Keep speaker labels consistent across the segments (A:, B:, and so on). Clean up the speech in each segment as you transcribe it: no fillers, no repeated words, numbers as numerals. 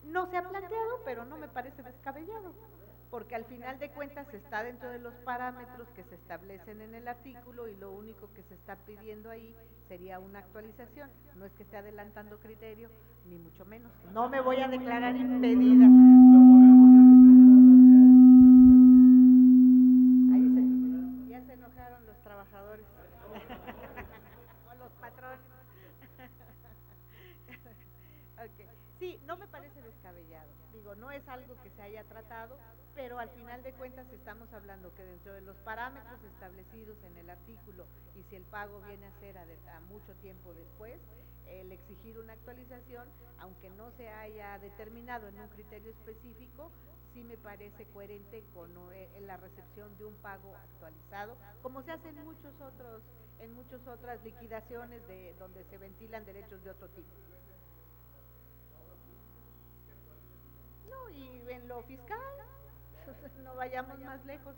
A: No se ha planteado, pero no me parece descabellado, porque al final de cuentas está dentro de los parámetros que se establecen en el artículo y lo único que se está pidiendo ahí sería una actualización. No es que esté adelantando criterio, ni mucho menos. No me voy a declarar impedida. Ahí ya se enojaron los trabajadores o los patrones. Okay. Sí, no me parece descabellado. Digo, no es algo que se haya tratado, pero al final de cuentas estamos hablando que dentro de los parámetros establecidos en el artículo y si el pago viene a ser a mucho tiempo después, el exigir una actualización, aunque no se haya determinado en un criterio específico, sí me parece coherente con la recepción de un pago actualizado, como se hace en muchas otras liquidaciones de donde se ventilan derechos de otro tipo. No, y en lo fiscal, no vayamos más lejos.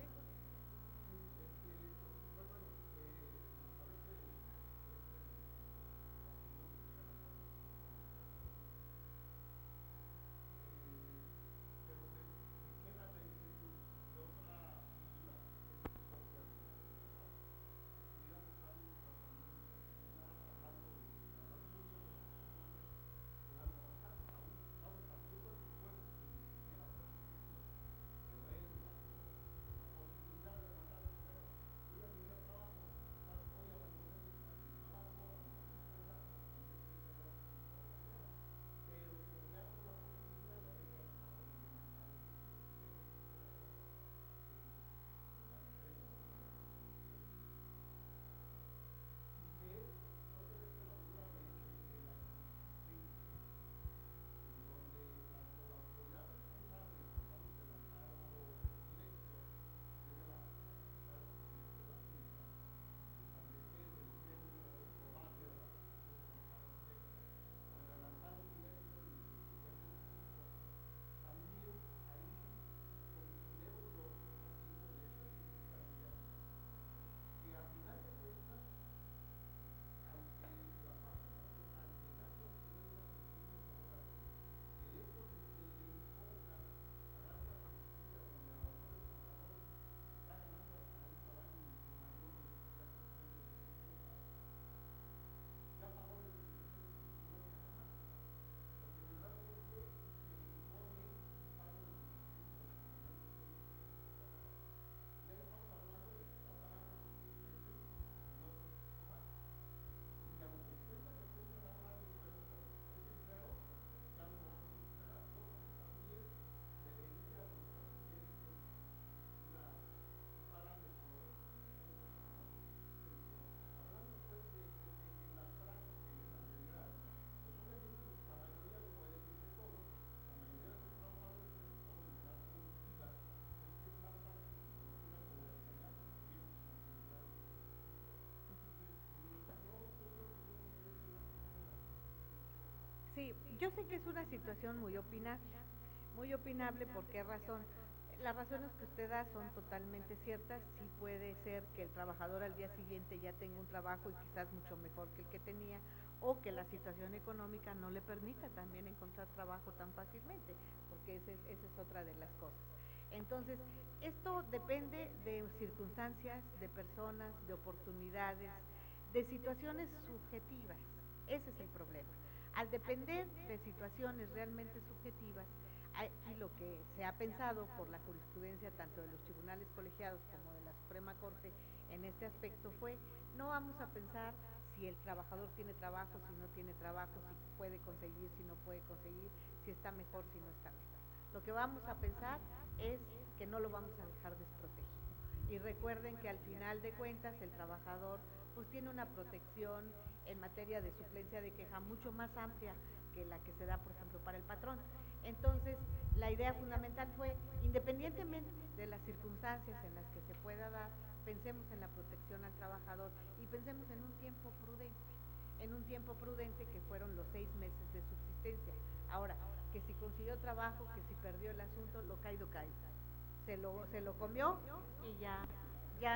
A: Sí, yo sé que es una situación muy opinable, ¿por qué razón? Las razones que usted da son totalmente ciertas, sí puede ser que el trabajador al día siguiente ya tenga un trabajo y quizás mucho mejor que el que tenía, o que la situación económica no le permita también encontrar trabajo tan fácilmente, porque esa es otra de las cosas. Entonces, esto depende de circunstancias, de personas, de oportunidades, de situaciones subjetivas. Ese es el problema. Al depender de situaciones realmente subjetivas, aquí lo que se ha pensado por la jurisprudencia tanto de los tribunales colegiados como de la Suprema Corte en este aspecto fue, no vamos a pensar si el trabajador tiene trabajo, si no tiene trabajo, si puede conseguir, si no puede conseguir, si está mejor, si no está mejor. Lo que vamos a pensar es que no lo vamos a dejar desprotegido. Y recuerden que al final de cuentas el trabajador pues tiene una protección en materia de suplencia de queja mucho más amplia que la que se da, por ejemplo, para el patrón. Entonces, la idea fundamental fue, independientemente de las circunstancias en las que se pueda dar, pensemos en la protección al trabajador y pensemos en un tiempo prudente que fueron los 6 meses de subsistencia. Ahora, que si consiguió trabajo, que si perdió el asunto, lo caído caído. Se lo comió y ya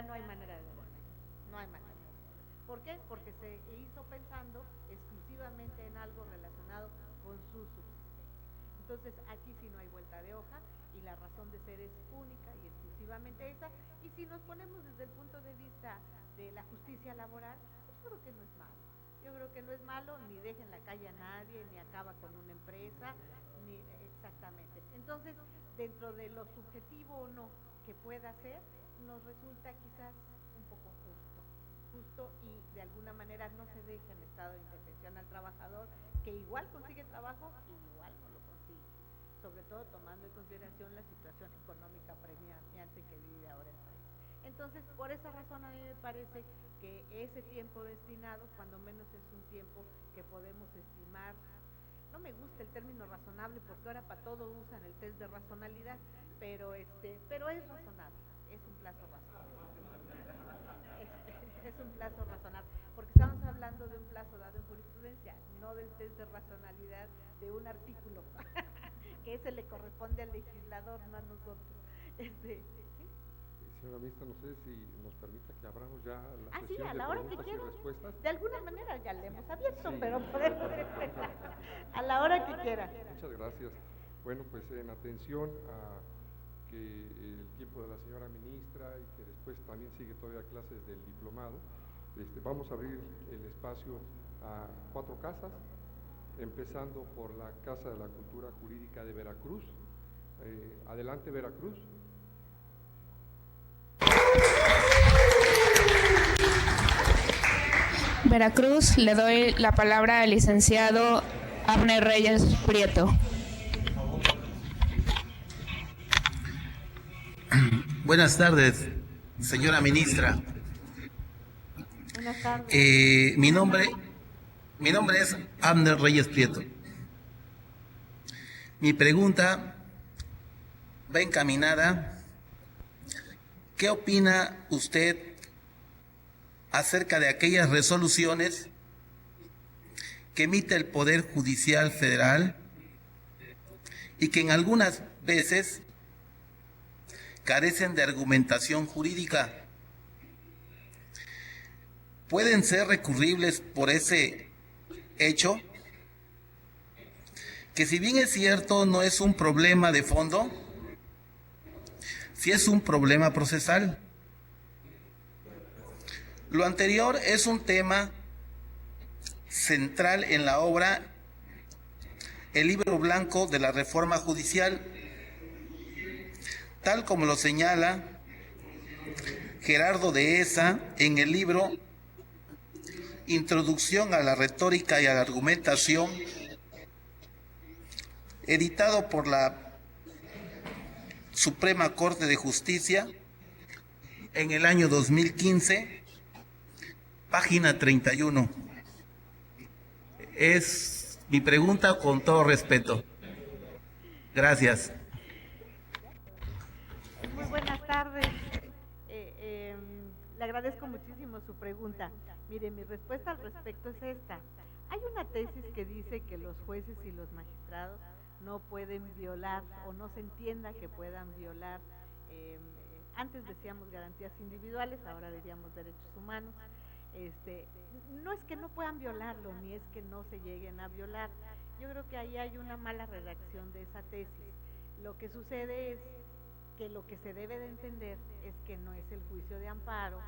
A: no hay manera de devolver. No hay manera. ¿Por qué? Porque se hizo pensando exclusivamente en algo relacionado con su subsistencia. Entonces aquí sí no hay vuelta de hoja y la razón de ser es única y exclusivamente esa. Y si nos ponemos desde el punto de vista de la justicia laboral, pues yo creo que no es malo. Yo creo que no es malo, ni deja en la calle a nadie, ni acaba con una empresa, ni exactamente. Entonces, dentro de lo subjetivo o no que pueda ser, nos resulta quizás un poco justo y de alguna manera no se deja en estado de indefensión al trabajador que igual consigue trabajo y igual no lo consigue, sobre todo tomando en consideración la situación económica premiante que vive ahora el país. Entonces, por esa razón a mí me parece que ese tiempo destinado, cuando menos es un tiempo que podemos estimar. No me gusta el término razonable porque ahora para todo usan el test de razonalidad, pero es razonable, es un plazo razonable. Es un plazo razonable, porque estamos hablando de un plazo dado en jurisprudencia, no del test de razonalidad de un artículo, que ese le corresponde al legislador, no a nosotros. ¿Sí?
B: Señora ministra, no sé si nos permita que abramos ya la
A: Sí,
B: sesión
A: a
B: de
A: la hora que
B: preguntas y
A: quieran.
B: respuestas.
A: De alguna manera ya le hemos abierto,
B: Sí,
A: pero podemos a la hora que quiera.
B: Muchas gracias. Bueno, pues en atención a que el tiempo de la señora ministra y que después también sigue todavía clases del diplomado, vamos a abrir el espacio a 4 casas, empezando por la Casa de la Cultura Jurídica de Veracruz. Adelante, Veracruz.
C: Veracruz, le doy la palabra al licenciado Abner Reyes Prieto.
D: Buenas tardes, señora ministra.
A: Buenas tardes.
D: Mi nombre es Abner Reyes Prieto. Mi pregunta va encaminada. ¿Qué opina usted acerca de aquellas resoluciones que emite el Poder Judicial Federal y que en algunas veces carecen de argumentación jurídica? ¿Pueden ser recurribles por ese hecho? Que si bien es cierto, no es un problema de fondo, sí es un problema procesal. Lo anterior es un tema central en la obra El Libro Blanco de la Reforma Judicial, tal como lo señala Gerardo Dehesa en el libro Introducción a la Retórica y a la Argumentación, editado por la Suprema Corte de Justicia en el año 2015, página 31. Es mi pregunta con todo respeto. Gracias.
A: Muy buenas tardes. Le agradezco muchísimo su pregunta. Mire, mi respuesta al respecto es esta. Hay una tesis que dice que los jueces y los magistrados no pueden violar o no se entienda que puedan violar, antes decíamos garantías individuales, ahora diríamos derechos humanos. No es que no puedan violarlo, ni es que no se lleguen a violar. Yo creo que ahí hay una mala redacción de esa tesis. Lo que sucede es que lo que se debe de entender es que no es el juicio de amparo,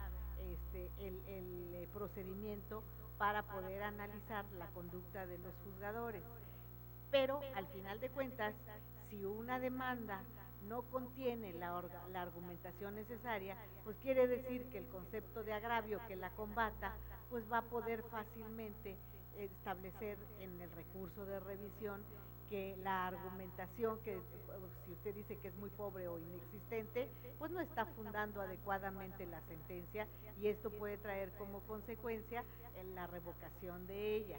A: el procedimiento para poder analizar la conducta de los juzgadores. Pero al final de cuentas, si una demanda no contiene la argumentación necesaria, pues quiere decir que el concepto de agravio que la combata, pues va a poder fácilmente establecer en el recurso de revisión que la argumentación, que si usted dice que es muy pobre o inexistente, pues no está fundando adecuadamente la sentencia y esto puede traer como consecuencia la revocación de ella.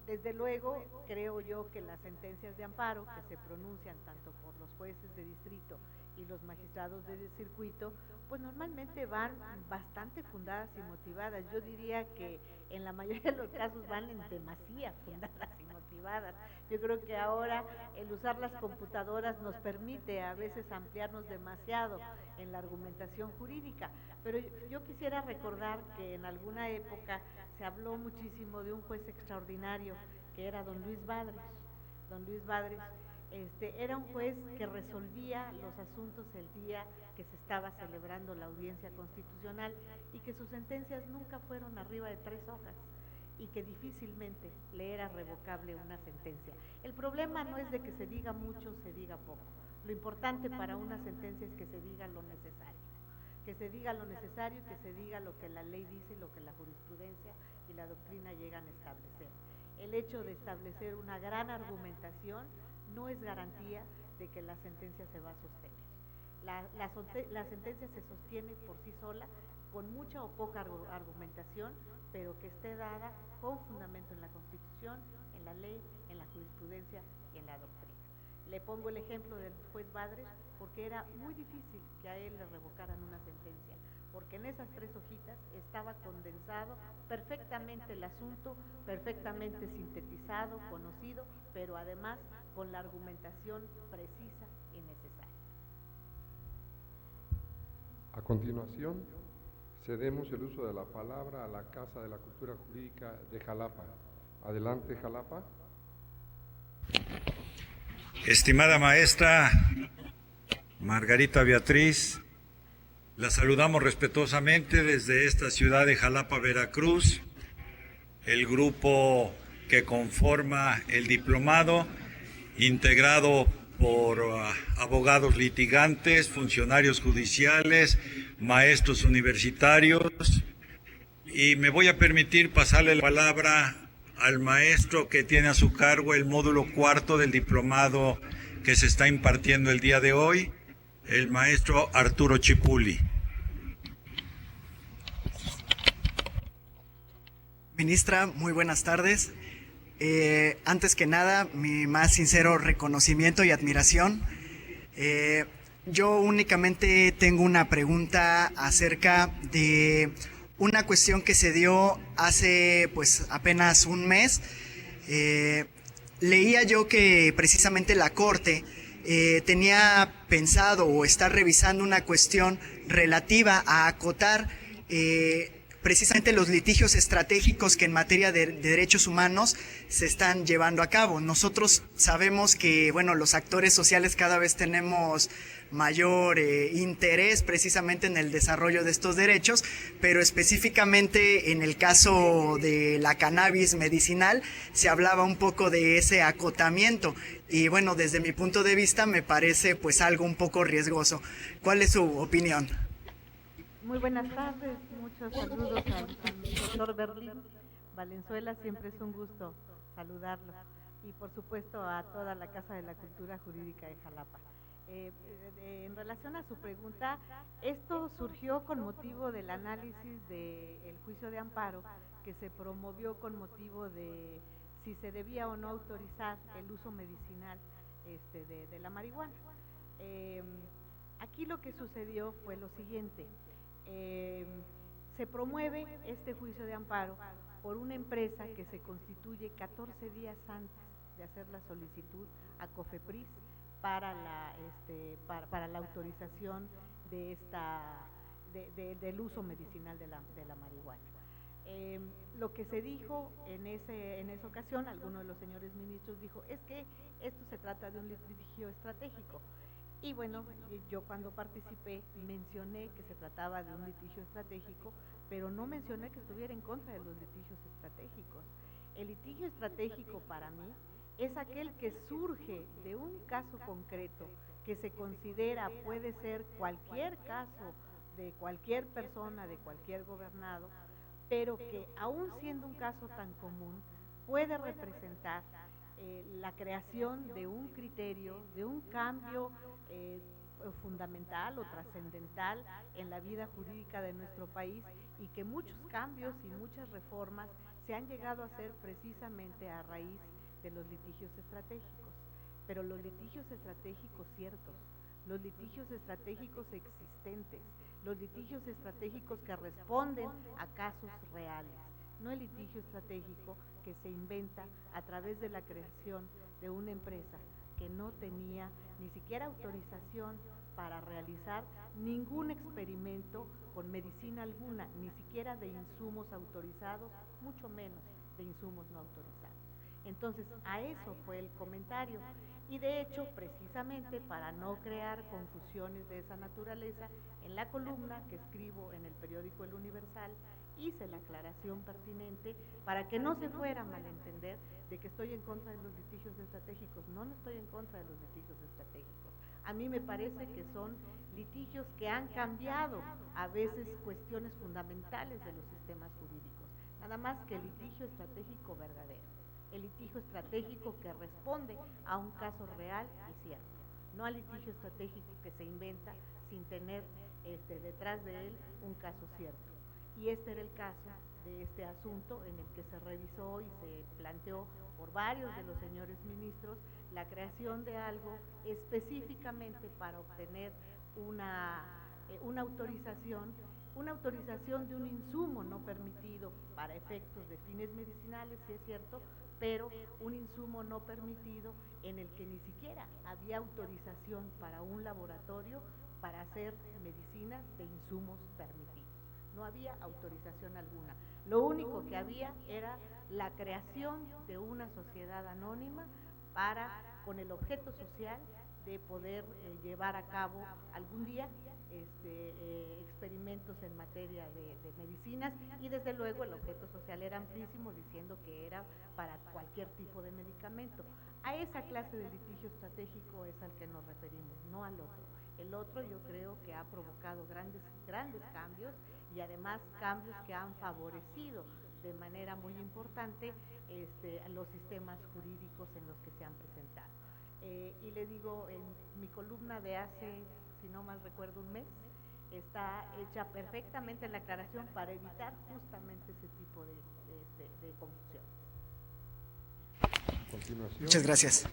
A: Desde luego, creo yo que las sentencias de amparo que se pronuncian tanto por los jueces de distrito y los magistrados de circuito, pues normalmente van bastante fundadas y motivadas. Yo diría que en la mayoría de los casos van en demasía fundadas y motivadas. Yo creo que ahora el usar las computadoras nos permite a veces ampliarnos demasiado en la argumentación jurídica, pero yo quisiera recordar que en alguna época se habló muchísimo de un juez extraordinario que era don Luis Badres. don Luis Badres, era un juez que resolvía los asuntos el día que se estaba celebrando la audiencia constitucional y que sus sentencias nunca fueron arriba de 3 hojas y que difícilmente le era revocable una sentencia. El problema no es de que se diga mucho, se diga poco. Lo importante para una sentencia es que se diga lo necesario, que se diga lo necesario y que se diga lo que la ley dice, lo que la jurisprudencia y la doctrina llegan a establecer. El hecho de establecer una gran argumentación no es garantía de que la sentencia se va a sostener. La sentencia se sostiene por sí sola, con mucha o poca argumentación, pero que esté dada con fundamento en la Constitución, en la ley, en la jurisprudencia y en la doctrina. Le pongo el ejemplo del juez Badres porque era muy difícil que a él le revocaran una sentencia, porque en esas 3 hojitas estaba condensado perfectamente el asunto, perfectamente sintetizado, conocido, pero además con la argumentación precisa y necesaria.
B: A continuación, cedemos el uso de la palabra a la Casa de la Cultura Jurídica de Jalapa. Adelante, Jalapa.
E: Estimada maestra Margarita Beatriz, la saludamos respetuosamente desde esta ciudad de Jalapa, Veracruz, el grupo que conforma el diplomado, integrado por abogados litigantes, funcionarios judiciales, maestros universitarios, y me voy a permitir pasarle la palabra al maestro que tiene a su cargo el módulo 4 del diplomado que se está impartiendo el día de hoy, el maestro Arturo Chipuli.
F: Ministra, muy buenas tardes. Antes que nada, mi más sincero reconocimiento y admiración. Yo únicamente tengo una pregunta acerca de una cuestión que se dio hace pues apenas un mes. Leía yo que precisamente la Corte tenía pensado o está revisando una cuestión relativa a acotar precisamente los litigios estratégicos que en materia de derechos humanos se están llevando a cabo. Nosotros sabemos que, bueno, los actores sociales cada vez tenemos mayor interés precisamente en el desarrollo de estos derechos, pero específicamente en el caso de la cannabis medicinal se hablaba un poco de ese acotamiento y bueno, desde mi punto de vista me parece pues algo un poco riesgoso. ¿Cuál es su opinión?
A: Muy buenas tardes, muchos saludos al doctor Berlín Valenzuela, siempre es un gusto saludarlo y por supuesto a toda la Casa de la Cultura Jurídica de Jalapa. En relación a su pregunta, esto surgió con motivo del análisis del juicio de amparo que se promovió con motivo de si se debía o no autorizar el uso medicinal de la marihuana. Aquí lo que sucedió fue lo siguiente. Se promueve este juicio de amparo por una empresa que se constituye 14 días antes de hacer la solicitud a COFEPRIS para la autorización de del uso medicinal de la marihuana. Lo que se dijo en esa ocasión, alguno de los señores ministros dijo, es que esto se trata de un litigio estratégico. Y bueno, yo cuando participé mencioné que se trataba de un litigio estratégico, pero no mencioné que estuviera en contra de los litigios estratégicos. El litigio estratégico para mí es aquel que surge de un caso concreto que se considera puede ser cualquier caso de cualquier persona, de cualquier gobernado, pero que aún siendo un caso tan común puede representar la creación de un criterio, de un cambio fundamental o trascendental en la vida jurídica de nuestro país y que muchos cambios y muchas reformas se han llegado a hacer precisamente a raíz de los litigios estratégicos, pero los litigios estratégicos ciertos, los litigios estratégicos existentes, los litigios estratégicos que responden a casos reales, no el litigio estratégico que se inventa a través de la creación de una empresa que no tenía ni siquiera autorización para realizar ningún experimento con medicina alguna, ni siquiera de insumos autorizados, mucho menos de insumos no autorizados. Entonces, a eso fue el comentario. Y de hecho, precisamente para no crear confusiones de esa naturaleza, en la columna que escribo en el periódico El Universal, hice la aclaración pertinente para que no se fuera a malentender de que estoy en contra de los litigios estratégicos. No, no estoy en contra de los litigios estratégicos. A mí me parece que son litigios que han cambiado a veces cuestiones fundamentales de los sistemas jurídicos. Nada más que el litigio estratégico verdadero, el litigio estratégico que responde a un caso real y cierto, no al litigio estratégico que se inventa sin tener detrás de él un caso cierto. Y este era el caso de este asunto en el que se revisó y se planteó por varios de los señores ministros la creación de algo específicamente para obtener una autorización de un insumo no permitido para efectos de fines medicinales, sí es cierto, pero un insumo no permitido en el que ni siquiera había autorización para un laboratorio para hacer medicinas de insumos permitidos. No había autorización alguna. Lo único que había era la creación de una sociedad anónima con el objeto social de poder llevar a cabo algún día experimentos en materia de medicinas, y desde luego el objeto social era amplísimo, diciendo que era para cualquier tipo de medicamento. A esa clase de litigio estratégico es al que nos referimos, no al otro. El otro yo creo que ha provocado grandes cambios, y además cambios que han favorecido de manera muy importante los sistemas jurídicos en los que se han presentado. Y le digo, en mi columna de hace, si no mal recuerdo, un mes, está hecha perfectamente la aclaración para evitar justamente ese tipo de confusión.
B: A continuación,
F: Muchas gracias.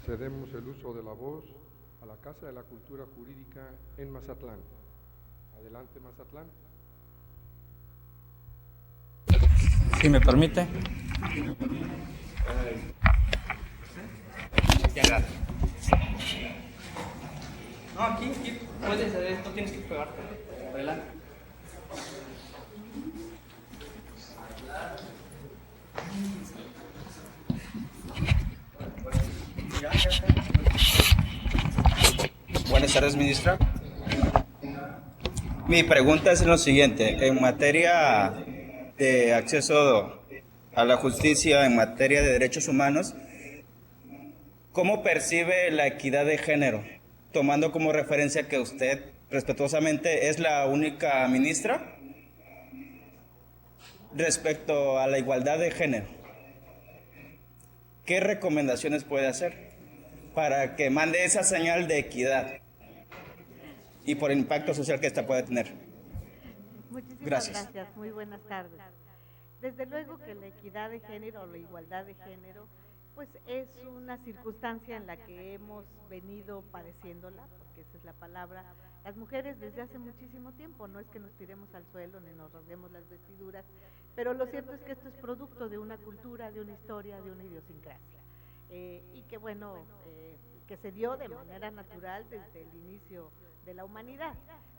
B: cedemos el uso de la voz a la Casa de la Cultura Jurídica en Mazatlán. Adelante, Mazatlán.
G: Si me permite. No, aquí puedes hacer esto, tienes que pegarte. Adelante. Buenas tardes, ministra. Mi pregunta es lo siguiente. En materia de acceso a la justicia, en materia de derechos humanos, ¿cómo percibe la equidad de género? Tomando como referencia que usted, respetuosamente, es la única ministra respecto a la igualdad de género. ¿Qué recomendaciones puede hacer para que mande esa señal de equidad y por el impacto social que esta puede tener?
A: Muchísimas gracias, muy buenas tardes. Desde luego que la equidad de género o la igualdad de género pues es una circunstancia en la que hemos venido padeciéndola, porque esa es la palabra, las mujeres desde hace muchísimo tiempo. No es que nos tiremos al suelo ni nos rasguemos las vestiduras, pero lo cierto es que esto es producto de una cultura, de una historia, de una idiosincrasia, y que bueno, que se dio de manera natural desde el inicio de la humanidad.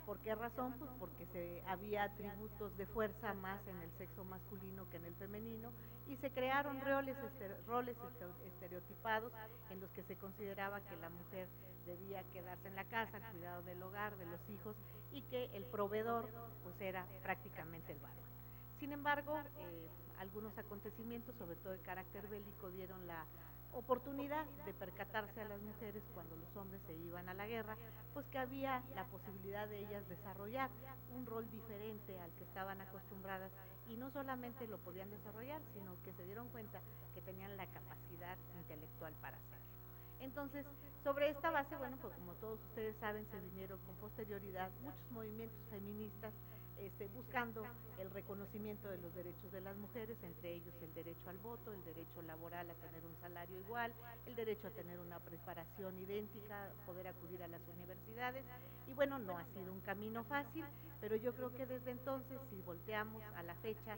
A: ¿Por qué razón? Pues porque había atributos de fuerza más en el sexo masculino que en el femenino, y se crearon roles estereotipados en los que se consideraba que la mujer debía quedarse en la casa, al cuidado del hogar, de los hijos, y que el proveedor pues era prácticamente el varón. Sin embargo, algunos acontecimientos, sobre todo de carácter bélico, dieron la oportunidad de percatarse a las mujeres cuando los hombres se iban a la guerra, pues que había la posibilidad de ellas desarrollar un rol diferente al que estaban acostumbradas, y no solamente lo podían desarrollar, sino que se dieron cuenta que tenían la capacidad intelectual para hacerlo. Entonces, sobre esta base, bueno, pues como todos ustedes saben, se vinieron con posterioridad muchos movimientos feministas buscando el reconocimiento de los derechos de las mujeres, entre ellos el derecho al voto, el derecho laboral a tener un salario igual, el derecho a tener una preparación idéntica, poder acudir a las universidades. Y bueno, no ha sido un camino fácil, pero yo creo que desde entonces, si volteamos a la fecha,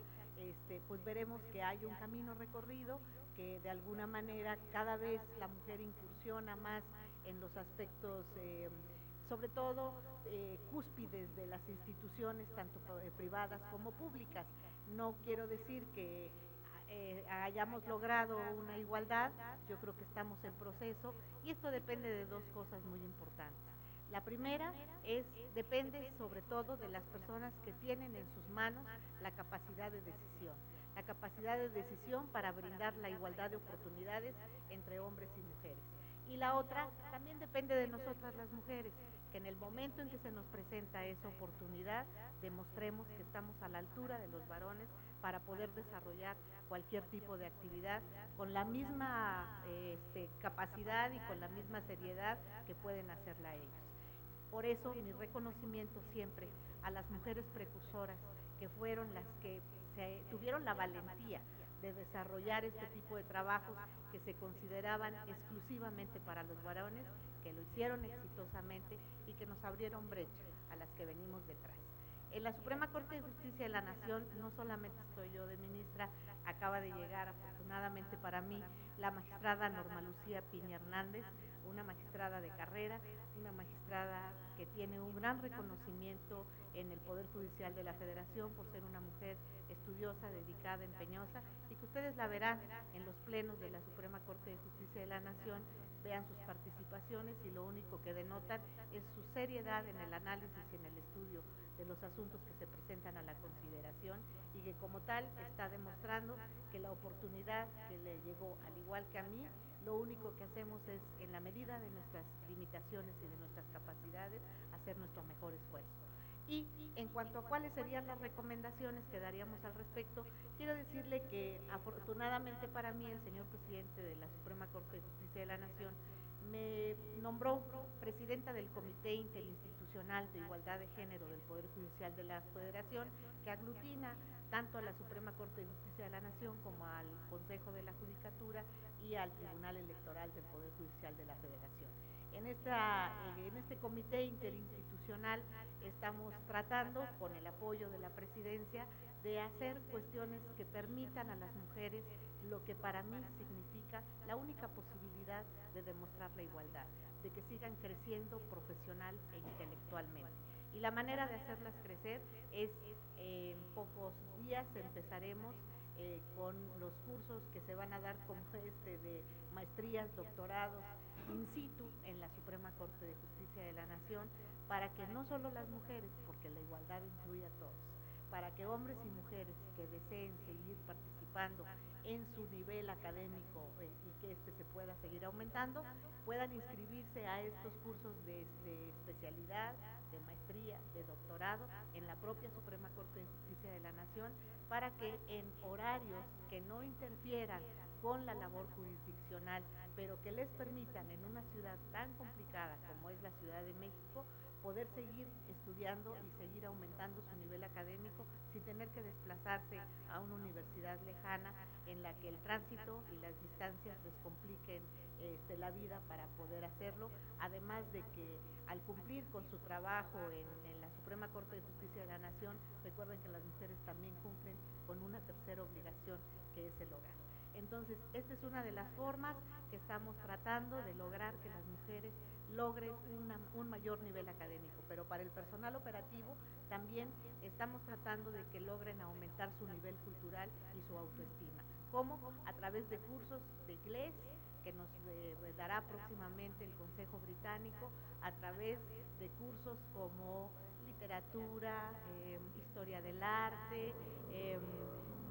A: pues veremos que hay un camino recorrido, que de alguna manera cada vez la mujer incursiona más en los aspectos sobre todo cúspides de las instituciones, tanto privadas como públicas. No quiero decir que hayamos logrado una igualdad. Yo creo que estamos en proceso y esto depende de dos cosas muy importantes. La primera depende sobre todo de las personas que tienen en sus manos la capacidad de decisión para brindar la igualdad de oportunidades entre hombres y mujeres. Y la otra también depende de nosotras las mujeres, que en el momento en que se nos presenta esa oportunidad, demostremos que estamos a la altura de los varones para poder desarrollar cualquier tipo de actividad con la misma capacidad y con la misma seriedad que pueden hacerla ellos. Por eso mi reconocimiento siempre a las mujeres precursoras, que fueron las que tuvieron la valentía de desarrollar este tipo de trabajos que se consideraban exclusivamente para los varones, que lo hicieron exitosamente y que nos abrieron brecha a las que venimos detrás. En la Suprema Corte de Justicia de la Nación no solamente estoy yo de ministra, acaba de llegar afortunadamente para mí la magistrada Norma Lucía Piña Hernández, una magistrada de carrera, una magistrada que tiene un gran reconocimiento en el Poder Judicial de la Federación por ser una mujer estudiosa, dedicada, empeñosa, y que ustedes la verán en los plenos de la Suprema Corte de Justicia de la Nación, vean sus participaciones y lo único que denotan es su seriedad en el análisis y en el estudio de los asuntos que se presentan a la consideración, y que como tal está demostrando que la oportunidad que le llegó, al igual que a mí, lo único que hacemos es, en la medida de nuestras limitaciones y de nuestras capacidades, hacer nuestro mejor esfuerzo. Y en cuanto a cuáles serían las recomendaciones que daríamos al respecto, quiero decirle que afortunadamente para mí el señor presidente de la Suprema Corte de Justicia de la Nación me nombró presidenta del Comité Interinstitucional de Igualdad de Género del Poder Judicial de la Federación, que aglutina tanto a la Suprema Corte de Justicia de la Nación como al Consejo de la Judicatura y al Tribunal Electoral del Poder Judicial de la Federación. En este comité interinstitucional estamos tratando, con el apoyo de la presidencia, de hacer cuestiones que permitan a las mujeres lo que para mí significa la única posibilidad de demostrar la igualdad, de que sigan creciendo profesional e intelectualmente. Y la manera de hacerlas crecer es, en pocos días empezaremos con los cursos que se van a dar como de maestrías, doctorados in situ en la Suprema Corte de Justicia de la Nación, para que no solo las mujeres, porque la igualdad incluye a todos, para que hombres y mujeres que deseen seguir participando en su nivel académico y que se pueda seguir aumentando, puedan inscribirse a estos cursos de especialidad, de maestría, de doctorado en la propia Suprema Corte de Justicia de la Nación, para que en horarios que no interfieran con la labor jurisdiccional, pero que les permitan en una ciudad tan complicada como es la Ciudad de México, poder seguir estudiando y seguir aumentando su nivel académico sin tener que desplazarse a una universidad lejana en la que el tránsito y las distancias les compliquen la vida para poder hacerlo, además de que al cumplir con su trabajo en la Suprema Corte de Justicia de la Nación, recuerden que las mujeres también cumplen con una tercera obligación, que es el hogar. Entonces, esta es una de las formas que estamos tratando de lograr que las mujeres logren un mayor nivel académico, pero para el personal operativo también estamos tratando de que logren aumentar su nivel cultural y su autoestima. ¿Cómo? A través de cursos de inglés que nos dará próximamente el Consejo Británico, a través de cursos como literatura, historia del arte,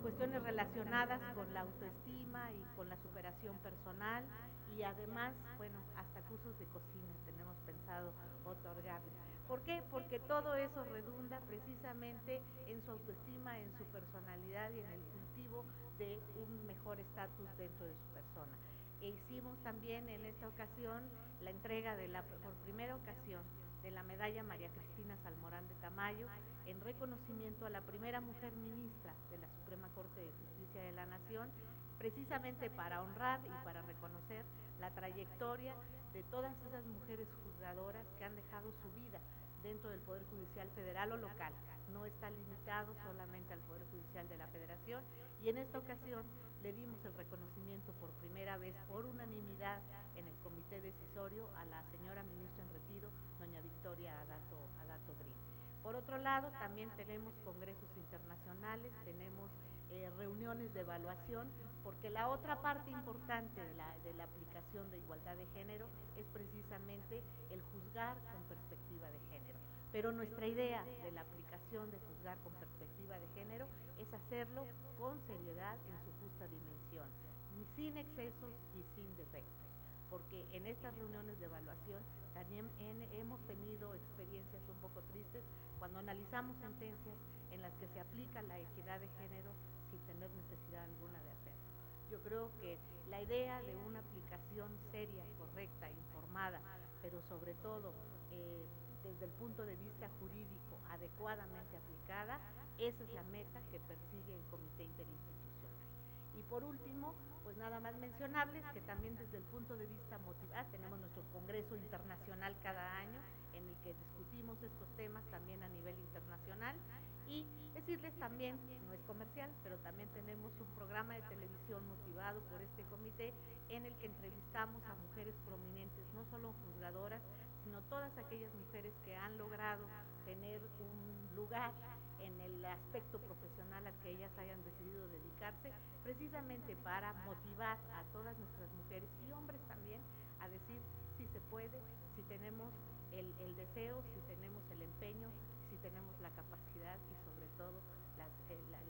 A: cuestiones relacionadas con la autoestima y con la superación personal, y además, bueno, hasta cursos de cocina tenemos pensado otorgarles. ¿Por qué? Porque todo eso redunda precisamente en su autoestima, en su personalidad y en el cultivo de un mejor estatus dentro de su persona. E hicimos también en esta ocasión la entrega por primera ocasión de la medalla María Cristina Salmorán de Tamayo, en reconocimiento a la primera mujer ministra de la Suprema Corte de Justicia de la Nación, precisamente para honrar y para reconocer la trayectoria de todas esas mujeres juzgadoras que han dejado su vida dentro del Poder Judicial federal o local, no está limitado solamente al Poder Judicial de la Federación, y en esta ocasión le dimos el reconocimiento por primera vez por unanimidad en el comité decisorio a la señora ministra en retiro, doña Victoria Adato Green. Por otro lado, también tenemos congresos internacionales, tenemos reuniones de evaluación, porque la otra parte importante de la aplicación de igualdad de género es precisamente el juzgar con perspectiva de género. Pero nuestra idea de la aplicación de juzgar con perspectiva de género es hacerlo con seriedad en su justa dimensión, sin excesos y sin defectos, porque en estas reuniones de evaluación también hemos tenido experiencias un poco tristes cuando analizamos sentencias en las que se aplica la equidad de género sin tener necesidad alguna de hacerlo. Yo creo que la idea de una aplicación seria, correcta, informada, pero sobre todo desde el punto de vista jurídico adecuadamente aplicada, esa es la meta que persigue el Comité Interinstitucional. Y por último, pues nada más mencionarles que también desde el punto de vista motivar, tenemos nuestro Congreso Internacional cada año en el que discutimos estos temas también a nivel internacional, y decirles también, no es comercial, pero también tenemos un programa de televisión motivado por este comité en el que entrevistamos a mujeres prominentes, no solo juzgadoras, sino todas aquellas mujeres que han logrado tener un lugar en el aspecto profesional al que ellas hayan decidido dedicarse, precisamente para motivar a todas nuestras mujeres y hombres también a decir si se puede, si tenemos el deseo, si tenemos el empeño, si tenemos la capacidad y sobre todo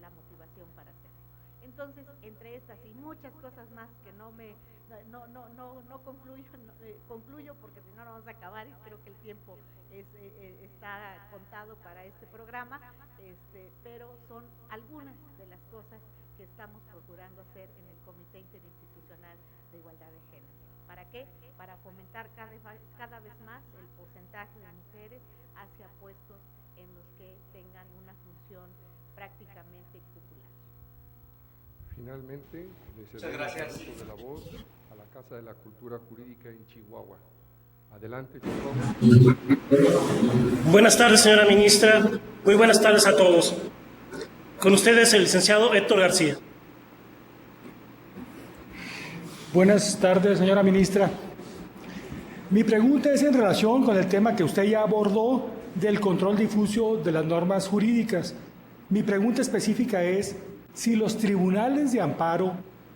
A: la motivación para hacerlo. Entonces, entre estas y muchas cosas más que no concluyo porque si no vamos a acabar y creo que el tiempo está contado para este programa, pero son algunas de las cosas que estamos procurando hacer en el Comité Interinstitucional de Igualdad de Género. ¿Para qué? Para fomentar cada vez más el porcentaje de mujeres hacia puestos en los que tengan una función prácticamente popular.
B: Finalmente, le cedemos el uso de la voz a la Casa de la Cultura Jurídica en Chihuahua. Adelante, por favor.
H: Buenas tardes, señora ministra. Muy buenas tardes a todos. Con ustedes el licenciado Héctor García.
I: Buenas tardes, señora ministra. Mi pregunta es en relación con el tema que usted ya abordó del control difuso de las normas jurídicas. Mi pregunta específica es si los tribunales de amparo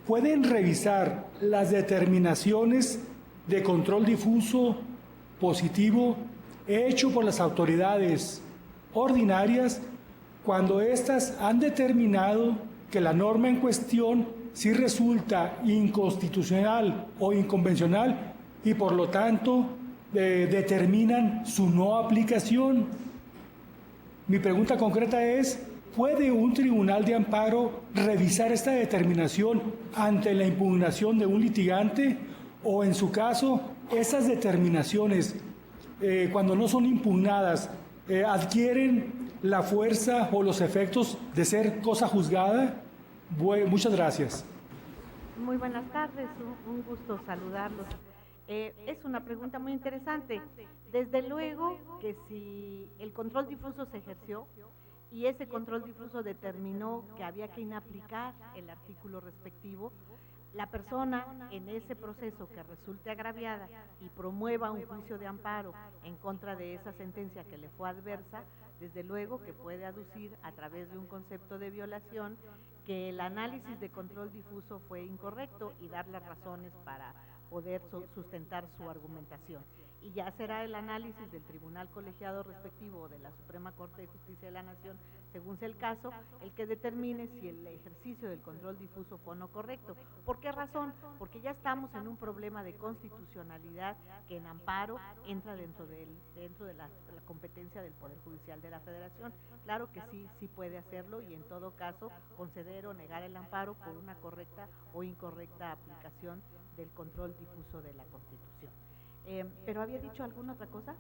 I: pueden revisar las determinaciones de control difuso positivo hecho por las autoridades ordinarias cuando éstas han determinado que la norma en cuestión sí resulta inconstitucional o inconvencional y por lo tanto determinan su no aplicación. Mi pregunta concreta es, ¿puede un tribunal de amparo revisar esta determinación ante la impugnación de un litigante o en su caso esas determinaciones cuando no son impugnadas adquieren la fuerza o los efectos de ser cosa juzgada? Muchas gracias.
A: Muy buenas tardes, un gusto saludarlos. Es una pregunta muy interesante. Desde luego que si el control difuso se ejerció y ese control difuso determinó que había que inaplicar el artículo respectivo, la persona en ese proceso que resulte agraviada y promueva un juicio de amparo en contra de esa sentencia que le fue adversa, desde luego que puede aducir a través de un concepto de violación que el análisis de control difuso fue incorrecto y dar las razones para poder sustentar su argumentación. Y ya será el análisis del tribunal colegiado respectivo o de la Suprema Corte de Justicia de la Nación, según sea el caso, el que determine si el ejercicio del control difuso fue no correcto. ¿Por qué razón? Porque ya estamos en un problema de constitucionalidad que en amparo entra dentro de la competencia del Poder Judicial de la Federación. Claro que sí puede hacerlo y en todo caso conceder o negar el amparo por una correcta o incorrecta aplicación del control difuso de la Constitución. ¿Pero había dicho alguna otra cosa?